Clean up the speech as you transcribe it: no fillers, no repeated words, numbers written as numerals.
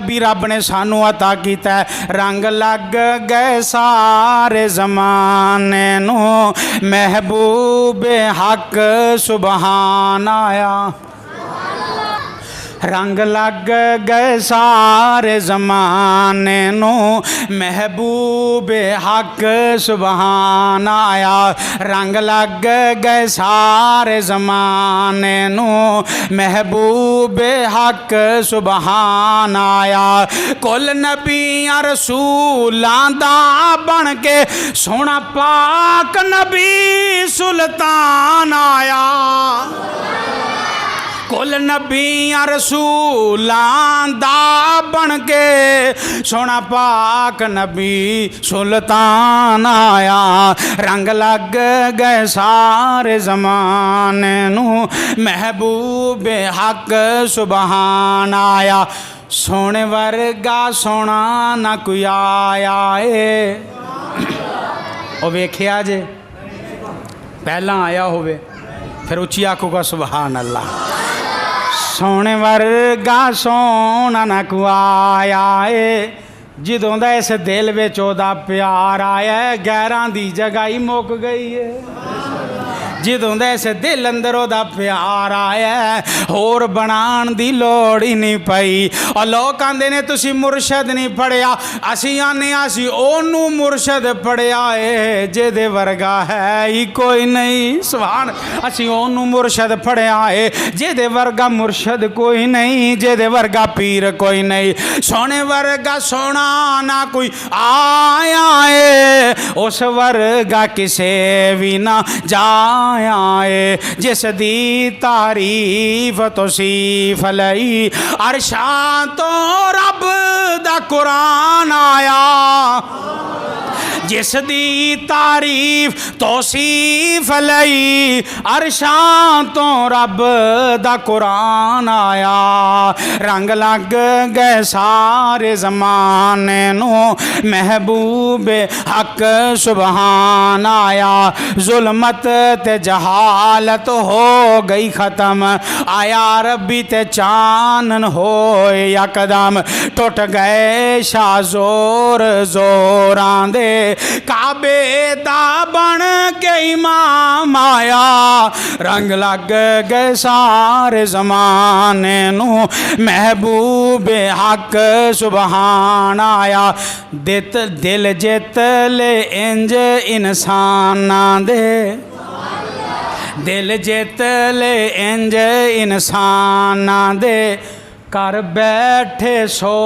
भी रब ने सानू अता कीता है। रंग लग गए सारे ज़माने नू, महबूबे हक सुबहान आया। रंग लग गए सारे ज़माने नू, महबूबे हक सुबहान आया। रंग लग गए सारे ज़माने नू, महबूबे हक सुबहान आया। कुल नबियां रसूलां दा बन के सोना पाक नबी सुल्तान आया। कुल नबियां रसूलां दा बन के सोना पाक नबी सुल्तान आया। रंग लग गए सारे ज़माने नू, महबूबे हक सुबहान आया। सोने वर्गा सोना ना कोई आया ए। ओ वेखिया जे पहला आया होवे फिर उच्ची आखूगा सुबहान अल्लाह। सोने वर्गा सोना ना को आया ए, जिदों दा इस दिल विच ओदा प्यार आया, गैरां दी जगह ही मुक गई है। जिदों दा इस दिल अंदर ओदा प्यार आया, होर बनाण दी लोड़ ही नहीं पई। और लोग आंदे ने तुसी मुरशद नहीं पढ़िया, असी आने असी ओनू मुरशद पढ़िया है जेदे वर्गा है ही कोई नहीं। सुभान। असी ओनू मुरशद पढ़िया है जेदे वर्गा मुरशद कोई नहीं, जेदे वर्गा पीर कोई नहीं। सोने वर्गा सोना ना कोई आया है, उस वर्गा किसे भी ना जाया है। जिस दी तारीफ तो सीफ लई, अरशां तो रब दा कुरान आया। जिस दी तारीफ तौसीफ लई, अरशां तो रब दा कुरान आया। रंग लग गए सारे ज़माने नू, महबूबे हक सुबहान आया। जुल्मत ते जहालत हो गई ख़त्म, आया रब्बी ते चानन हो यकदम। टुट गए शाह जोर जोरां दे, काबे दा बन के इमाम आया। रंग लग गए सारे ज़माने नू, महबूबे हक सुबहान आया। दिल जित ले इंज इंसाना दे, दिल जित ले इंज इंसाना दे, कर बैठे सो